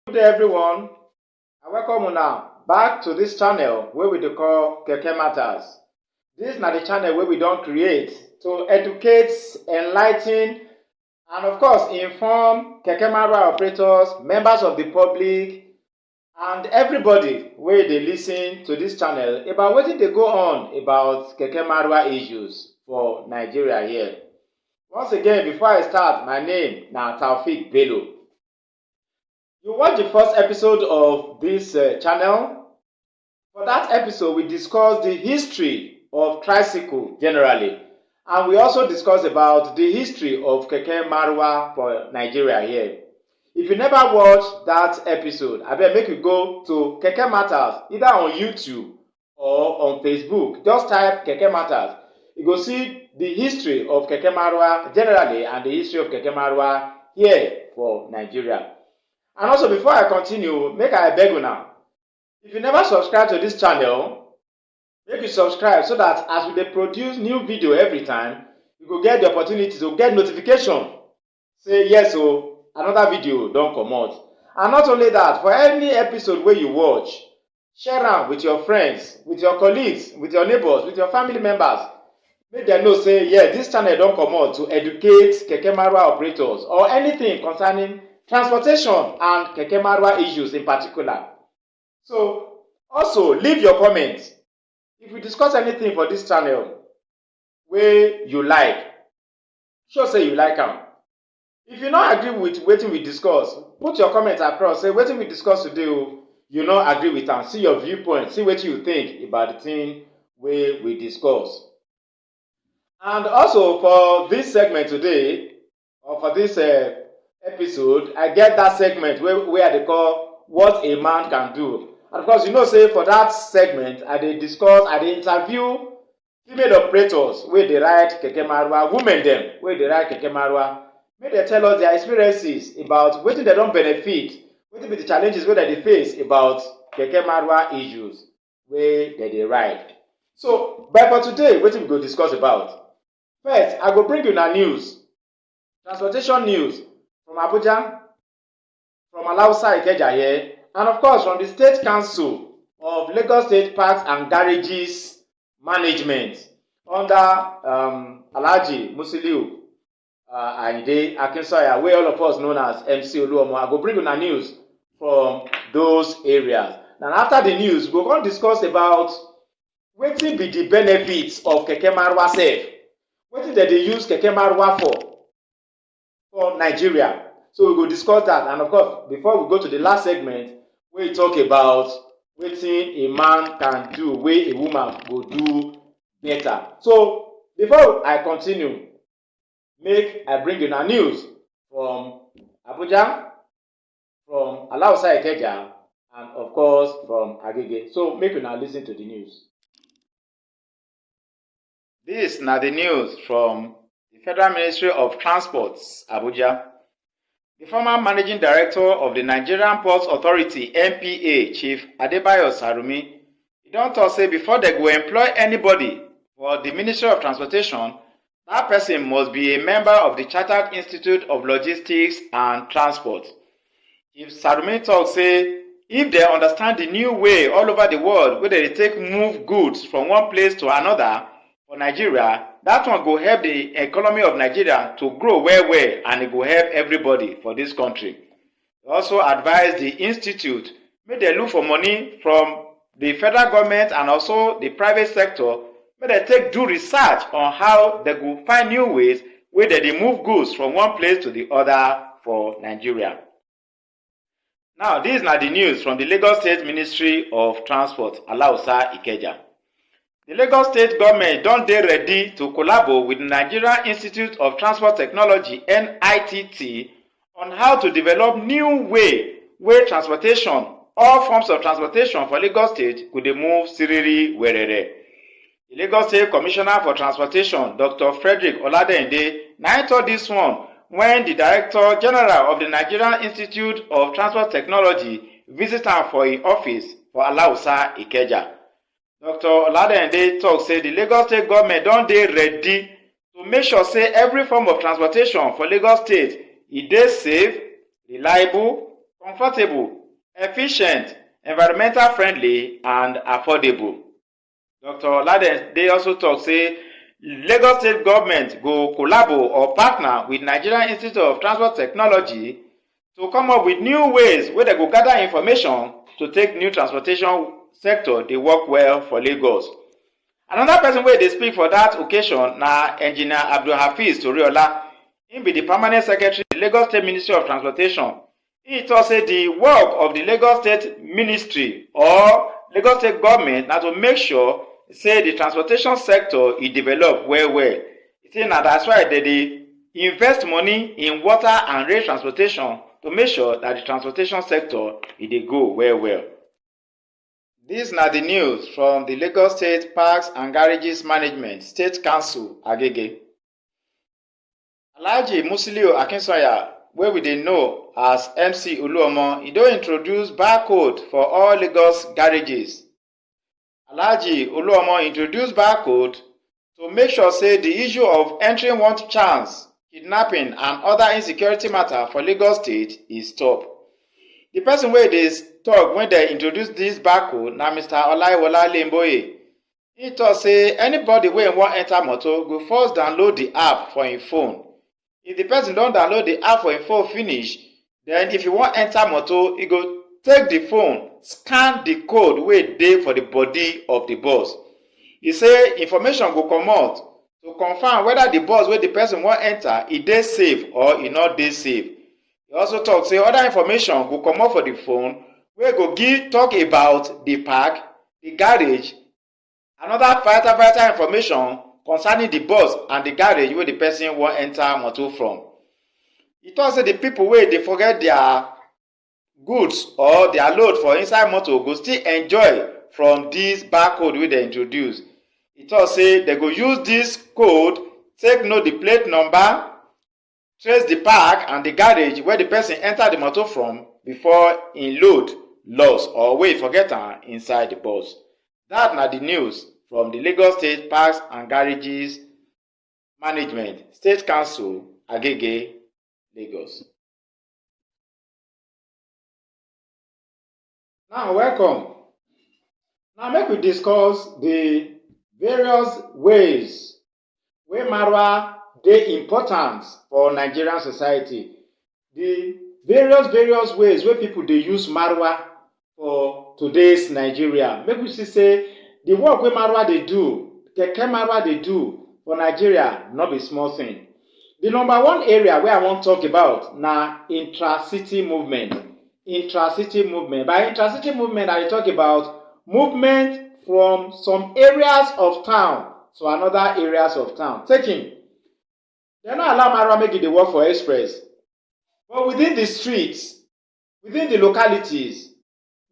Good day everyone, and welcome una back to this channel where we dey call Keke Matters. This na the channel where we don create to educate, enlighten, and of course inform Keke Maruwa operators, members of the public, and everybody wey dey listen to this channel about wetin dey go on about Keke Maruwa issues for Nigeria here. Once again, before I start, my name na Taofeek Bello. You watch the first episode of this channel. For that episode, we discussed the history of tricycle generally, and we also discussed about the history of Keke Maruwa for Nigeria here. If you never watched that episode, I beg make you go to Keke Matters either on YouTube or on Facebook. Just type Keke Matters. You go see the history of Keke Maruwa generally and the history of Keke Maruwa here for Nigeria. And also, before I continue, make I beg you now. If you never subscribe to this channel, make you subscribe so that as we dey produce new video every time, you go get the opportunity to get notification. Say yes, so another video don comot. And not only that, for any episode wey you watch, share am with your friends, with your colleagues, with your neighbors, with your family members. Make dem know say yes, this channel don comot to educate Keke Maruwa operators or anything concerning transportation and Keke Maruwa issues in particular. So, also leave your comments. If we discuss anything for this channel wey you like, sure say you like am. If you no agree with wetin we discuss, put your comment across. Say wetin we discuss today, you no agree with am. See your viewpoint. See wetin you think about the thing wey we discuss. And also for this segment today, or for this episode, I get that segment where I dey call what a man can do. And of course, you know say for that segment, I dey interview female operators wey dey ride Keke Maruwa, women dem wey dey ride Keke Maruwa. Make dem tell us their experiences about wetin dem don benefit, wetin be the challenges wey dem dey face about Keke Maruwa issues wey dem dey ride. So, but for today, wetin we go discuss about? First, I go bring una news, transportation news from Abuja, from Alausa Ikeja here, and of course from the State Council of Lagos State Parks and Garages Management under Alhaji Musiliu Ayinde Akinsoya, wey all of us known as MC Oluomo. I go bring una news from those areas. Now after the news, we go come discuss about wetin be the benefits of Keke Maruwa sef. Wetin dem dey use Keke Maruwa for Nigeria. So we go discuss that. And of course, before we go to the last segment, we talk about wetin a man can do, wey a woman go do better. So before I continue, make I bring una news from Abuja, from Alausa Ikeja, and of course from Agege. So make una listen to the news. This na the news from the Federal Ministry of Transport, Abuja. The former Managing Director of the Nigerian Ports Authority, NPA, Chief Adebayo Sarumi, he don talk say before they go employ anybody for the Ministry of Transportation, that person must be a member of the Chartered Institute of Logistics and Transport. Chief Sarumi talk say if they understand the new way all over the world wey they take move goods from one place to another for Nigeria, that one go help the economy of Nigeria to grow well and it go help everybody for this country. He also advised the institute make they look for money from the federal government and also the private sector, make they take do research on how they go find new ways where they move goods from one place to the other for Nigeria. Now, this is now the news from the Lagos State Ministry of Transport, Alausa Ikeja. The Lagos State government don dey ready to collaborate with the Nigerian Institute of Transport Technology (NITT) on how to develop new way transportation, all forms of transportation for Lagos State could dey move siriri werere. The Lagos State Commissioner for Transportation, Dr. Frederick Oladende, na talk this one when the Director General of the Nigerian Institute of Transport Technology visit am for im office for Alausa Ikeja. Dr. Oladende talk say the Lagos State government don dey ready to make sure say every form of transportation for Lagos State e dey safe, reliable, comfortable, efficient, environmental friendly, and affordable. Dr. Olade also tok say Lagos state government go collabo or partner with Nigerian Institute of Transport Technology to come up with new ways wey dem go gather information to take new transportation sector dey work well for Lagos. Another person wey dey speak for dat occasion na Engineer Abdulhafiz Toriola. Im be di permanent secretary of di Lagos State Ministry of Transportation. He tok say di work of di Lagos State Ministry or Lagos State government na to make sure say di transportation sector e develop well well. E say na that's why dem dey invest money in water and rail transportation to make sure that the transportation sector e dey go well well. Dis na di news from di Lagos State Parks and Garages Management State Council Agege. Alhaji Musiliu Akinsanya, wey we dey know as MC Oluomo, e don introduce barcode for all Lagos garages. Alhaji Oluomo introduce barcode to make sure say the issue of entering one chance, kidnapping and other insecurity matter for Lagos State is stopped. The person wey dey talk when they introduce this barcode na Mr. Olaiwola Lemboye. He talk say anybody wey wan enter motor go first download the app for im phone. If the person don download the app for im phone finish, then if you wan enter motor, e go take the phone, scan the code wey dey for the body of the bus. E say information go comot to confirm whether the bus wey the person wan enter e dey safe or e no dey safe. E also talk say other information go comot for the phone wey go talk about the park, the garage, and other vital information concerning the bus and the garage wey the person wan enter motor from. E talk say the people wey dey forget their goods or their load for inside motor go still enjoy from this barcode wey dem introduce. E talk say dem go use this code take know the plate number, trace the park and the garage where the person enter the motor from before im load lost or wey e forget am inside the bus. Dat na the news from the Lagos State Parks and Garages Management State Council Agege, Lagos. Now welcome. Now make we discuss the various ways wey Maruwa dey important for Nigerian society. The various ways wey people dey use Maruwa for today's Nigeria. Make we see say the work wey Maruwa dey do, Keke Maruwa dey do for Nigeria no be small thing. The number one area wey I wan talk about na intra-city movement. Intra-city movement. By intra-city movement, I dey talk about movement from some areas of town to another areas of town. Taking, they no allow Maruwa make e dey work for express, but within the streets, within the localities,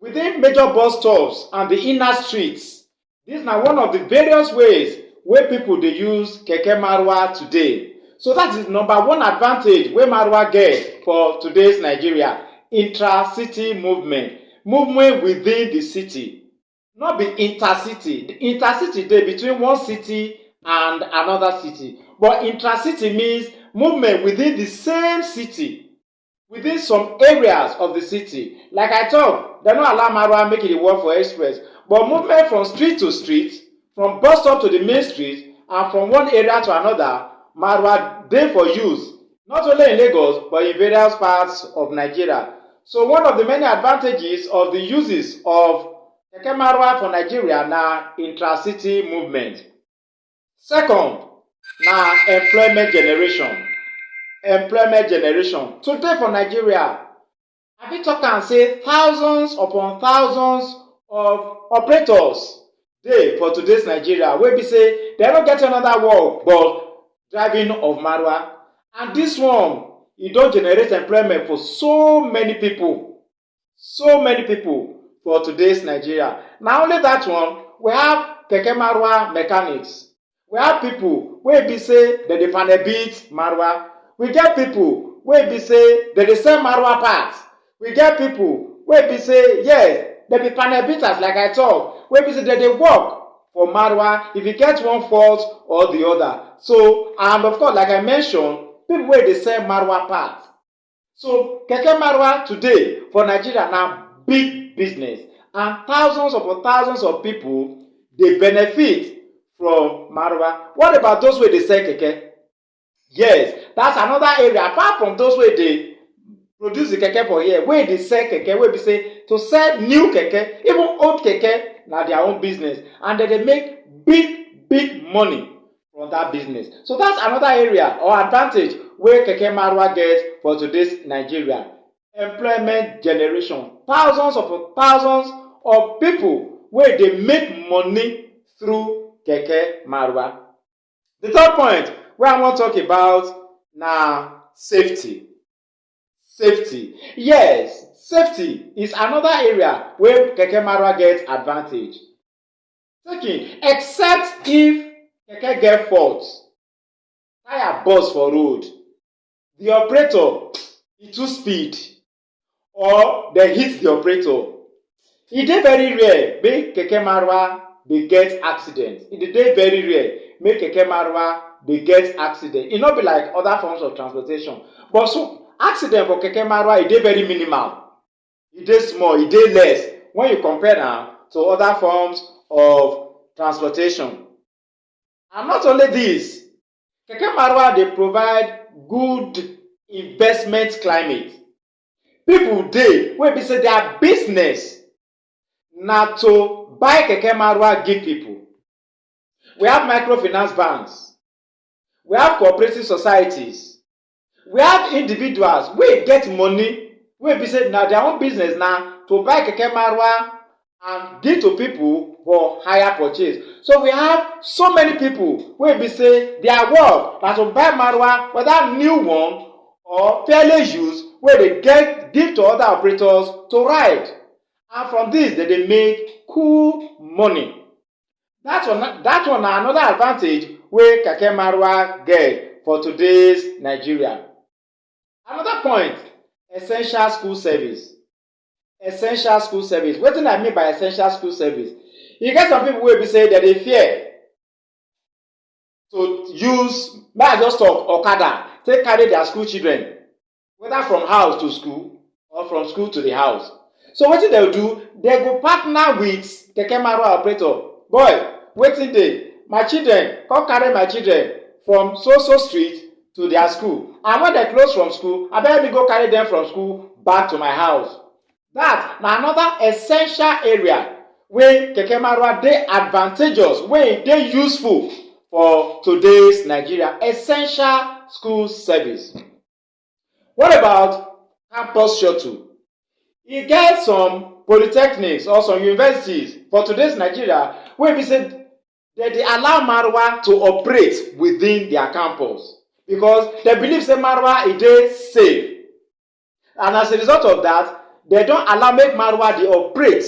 within major bus stops and the inner streets, this na one of the various ways wey people dey use Keke Maruwa today. So that is number one advantage wey Maruwa get for today's Nigeria. Intra-city movement. Movement within the city. Not be intercity. The intercity dey between one city and another city. But intra-city means movement within the same city, within some areas of the city. Like I talk, they no allow Maruwa make it work for express. But movement from street to street, from bus stop to the main street, and from one area to another, Maruwa dey for use, not only in Lagos, but in various parts of Nigeria. So one of the many advantages of the uses of Keke Maruwa for Nigeria na intra-city movement. Second, na employment generation. Employment generation. Today for Nigeria, I fit talk am say thousands upon thousands of operators dey for today's Nigeria wey be say dem no get another work but driving of Maruwa. And this one, e don generate employment for so many people for today's Nigeria. Na only that one, we have Keke Maruwa mechanics. We have people wey be say dem dey panel beat Maruwa. We get people wey be say dem dey sell Maruwa parts. We get people wey be say yes, dem be panel beaters like I talk, wey be say dem dey work for Maruwa if you get one fault or the other. So, and of course, like I mentioned, people wey dey sell Maruwa parts. So Keke Maruwa today for Nigeria na big business, and thousands upon thousands of people dey benefit from Maruwa. What about those wey dey sell keke? Yes, that's another area apart from those wey dey produce the keke for here, wey dey sell keke, wey be say to sell new keke, even old keke na their own business, and dem dey make big money from that business. So that's another area or advantage wey Keke Maruwa get for today's Nigeria. Employment generation. Thousands of people wey dey make money through Keke Maruwa. The third point wey I wan talk about na safety. Safety. Yes, safety is another area wey Keke Maruwa get advantage. Second, except if keke get fault, tire burst for road, the operator e too speed or dem hit the operator, e dey very rare make Keke Maruwa dey get accident. E dey very rare make Keke Maruwa dey get accident. E no be like other forms of transportation, but so accident for Keke Maruwa e dey very minimal, e dey small, e dey less when you compare am to other forms of transportation. And not only this, Keke Maruwa dey provide good investment climate. People dey wey be say their business na to buy Keke Maruwa give people. We have microfinance banks, we have cooperative societies, we have individuals wey get money wey be say na their own business na to buy Keke Maruwa and give to people for higher purchase. So we have so many people wey be say their work na to buy Maruwa, whether new one or fairly used, wey dey get give to other operators to ride, and from this dem dey make cool money. That one na another advantage wey Keke Maruwa get for today's Nigeria. Another point, essential school service. Essential school service. Wetin I mean by essential school service? E get some people wey be say dem dey fear to use, make I just talk, okada take carry their school children, whether from house to school or from school to the house. So wetin dem do, dem go partner with Keke Maruwa operator. Boy, wetin dey? My children, come carry my children from so street to their school, and when dem close from school, abeg me go carry them from school back to my house. That na another essential area wey Keke Maruwa dey advantageous, wey dey useful for today's Nigeria. Essential school service. What about campus shuttle? E get some polytechnics or some universities for today's Nigeria wey be say dem dey allow Maruwa to operate within their campus because dem believe say Maruwa e dey safe, and as a result of that, dem don allow make Maruwa dey operate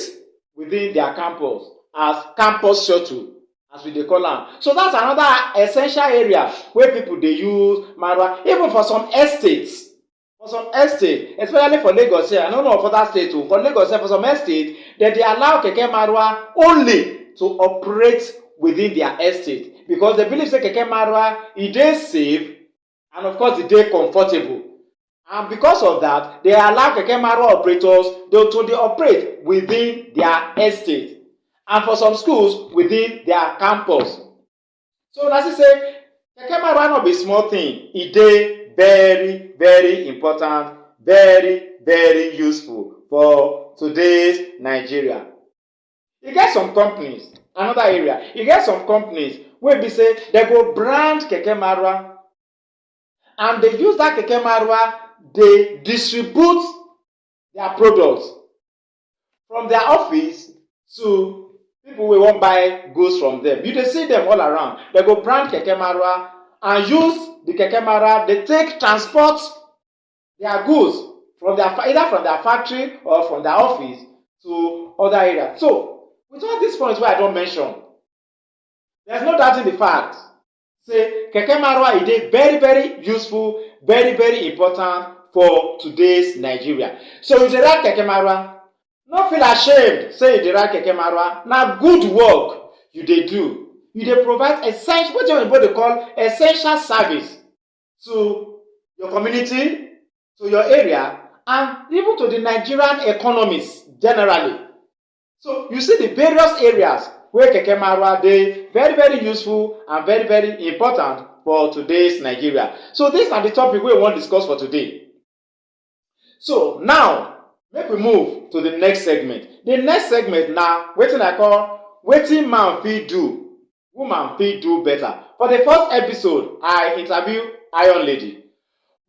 within their campus as campus shuttle, as we dey call am. So that's another essential area wey people dey use Maruwa, even for some estates. For some estate, especially for Lagos here, I no know of other states too. For Lagos here, for some estate, dem dey allow Keke Maruwa only to operate within their estate because they believe say Keke Maruwa e dey safe, and of course e dey comfortable. And because of that, they allow Keke Maruwa operators to dey operate within their estate, and for some schools within their campus. So na say Keke Maruwa no be small thing. E dey very important, very useful for today's Nigeria. E get some companies, another area, e get some companies wey be say dem go brand Keke Maruwa, and they use that Keke Maruwa dey distribute their products from their office to people wey wan buy goods from them. You dey see them all around. Dem go brand Keke Maruwa and use the Keke Maruwa dey take transport their goods from their either from their factory or from their office to other areas. So with all these points wey I don mention, there's no doubting the fact say Keke Maruwa e dey very useful, very important for today's Nigeria. So if you dey ride Keke Maruwa, no feel ashamed say you dey ride Keke Maruwa. Na good work you dey do. You dey provide essential, wetin oyinbo dey call essential service to your community, to your area and even to the Nigerian economies generally. So you see the various areas where Keke Maruwa dey very very useful and very very important for today's Nigeria. So these are the topic we wan discuss for today. So now make we move to the next segment. The next segment na wetin I call wetin man fit do, woman fit do better. For the first episode, I interview Iron Lady.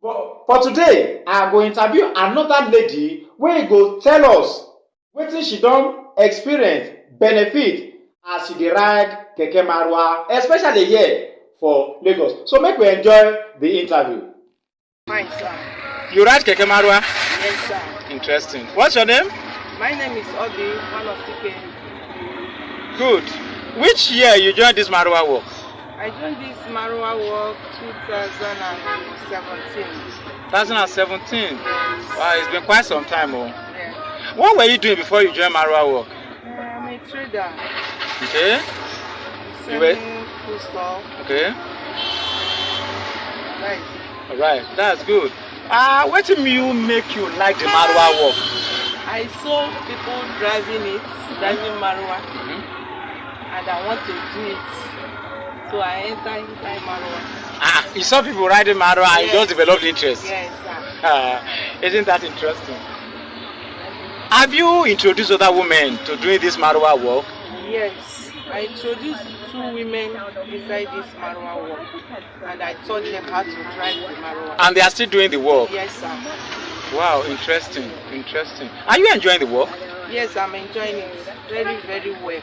But for today, I go interview another lady wey go tell us wetin she don experience, benefit as she dey ride Keke Maruwa, especially here for Lagos. So make we enjoy the interview. Fine, sir. You ride Keke Maruwa? Yes, sir. Interesting. What's your name? My name is Obi, one of Keke. Good. Which year you joined this Maruwa work? I joined this Maruwa work 2017. 2017? Wow, it's been quite some time. Oh. Yeah. What were you doing before you joined Maruwa work? I'm a trader. Okay. Selling food stuff. Okay. Right. Alright, that's good. What do you make you like the Maruwa work? I saw people driving Maruwa, and I want to do it. So I entered inside Maruwa. You saw people riding Maruwa and you just developed interest. Yes, sir. Isn't that interesting? Have you introduced other women to doing this Maruwa work? Yes, I introduced 2 women inside this Maruwa work, and I taught them how to drive the Maruwa. And they are still doing the work? Yes, sir. Wow, interesting, interesting. Are you enjoying the work? Yes, I'm enjoying it very, very well.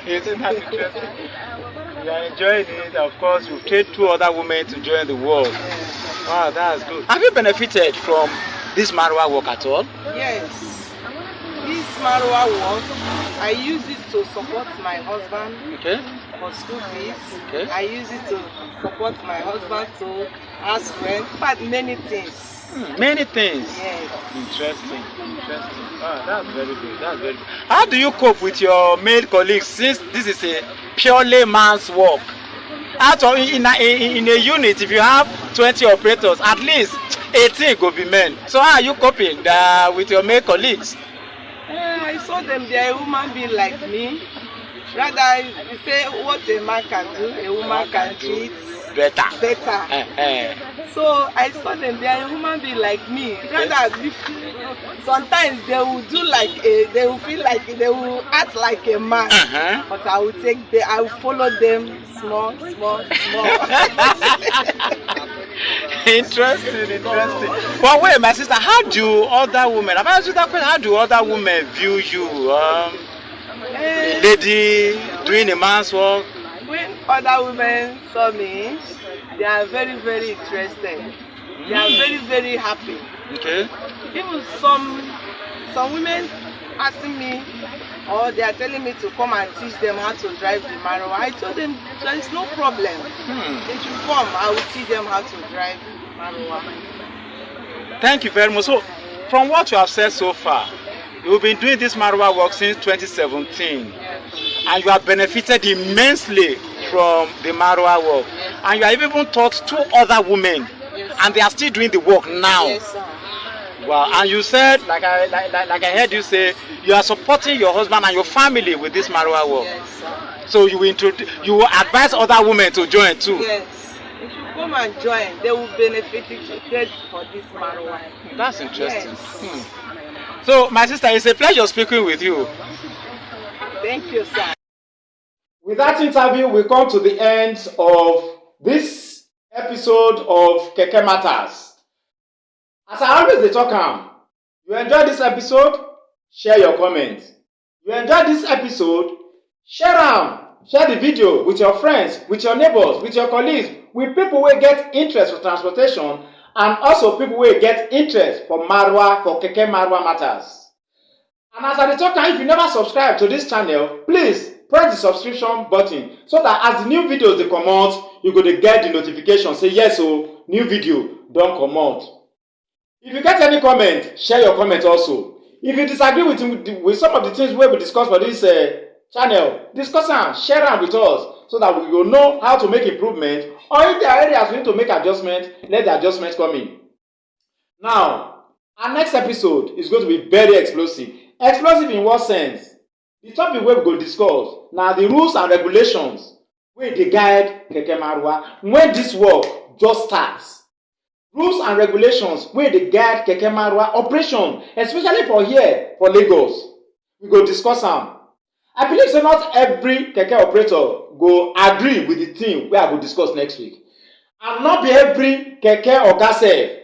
Isn't that interesting? You are enjoying it. Of course, you've trained 2 other women to join the work. Yes. Wow, that's good. Have you benefited from this Maruwa work at all? Yes. This Maruwa work, I use it to support my husband for school fees. Okay. I use it to support my husband to ask rent, but many things. Many things. Yes. Interesting, interesting. That's very good. That's very good. How do you cope with your male colleagues since this is a purely man's work? In a unit, if you have 20 operators, at least 18 go be men. So how are you coping with your male colleagues? I saw them, they are a human being like me. Rather, you say what a man can do, a woman can do it better. So I saw them, they are a human being like me. Rather, sometimes they will do they will feel like, they will act like a man. But I will follow them small. Interesting. But wait, my sister, how do other women, have I asked you that question, how do other women view you? A lady doing a man's work? When other women saw me, they are very, very interested. They are very, very happy. Okay. Even some women asking me, or they are telling me to come and teach them how to drive the Maruwa. I told them there is no problem. They should come. I will teach them how to drive Maruwa. Thank you very much. So, from what you have said so far, you've been doing this Maruwa work since 2017, and you have benefited immensely from the Maruwa work. And you have even taught 2 other women, and they are still doing the work now. Yes, sir. Wow, and you said, like I heard you say, you are supporting your husband and your family with this Maruwa work. Yes, sir. So you will advise other women to join too. Yes. If you come and join, they will benefit for this Maruwa. That's interesting. Yes. So my sister, it's a pleasure speaking with you. Thank you, sir. With that interview, we come to the end of this episode of Keke Matters. As I always talk, you enjoy this episode? Share your comments. You enjoy this episode? Share the video with your friends, with your neighbors, with your colleagues, with people who get interest for transportation, and also people who get interest for Maruwa, for Keke Maruwa matters. And as I talk, if you never subscribe to this channel, please press the subscription button so that as the new videos they come out, you go to get the notification. Say yes, so new video don't come out. If you get any comment, share your comment also. If you disagree with some of the things we discuss for this channel, discuss them, share them with us so that we will know how to make improvement, or if there are areas we need to make adjustment, let the adjustments come in. Now, our next episode is going to be very explosive. Explosive in what sense? The topic wey we go discuss na the rules and regulations wey dey guide Keke Maruwa when this work just starts. Rules and regulations wey dey guide Keke Maruwa operation, especially for here for Lagos. We go discuss am. I believe say not every keke operator go agree with the thing wey I go discuss next week. And not be every keke oga sef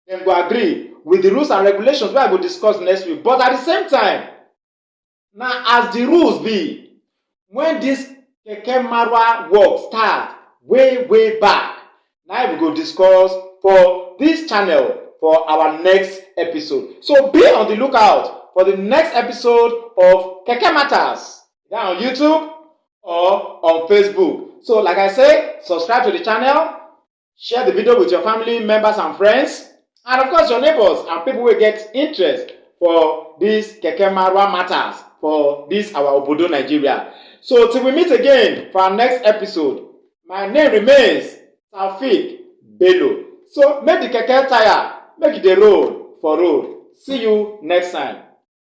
dem go agree with the rules and regulations wey I go discuss next week. But at the same time, na as the rules be, when this Keke Maruwa work start way back, na we go discuss for this channel for our next episode. So be on the lookout for the next episode of Keke Matters, either on YouTube or on Facebook. So like I say, subscribe to the channel, share the video with your family members and friends, and of course your neighbors and people who get interest for this Keke Maruwa matters for this our Obodo Nigeria. So till we meet again for our next episode, my name remains Taufik Bello. So make the keke tire, make it dey roll for road. See you next time.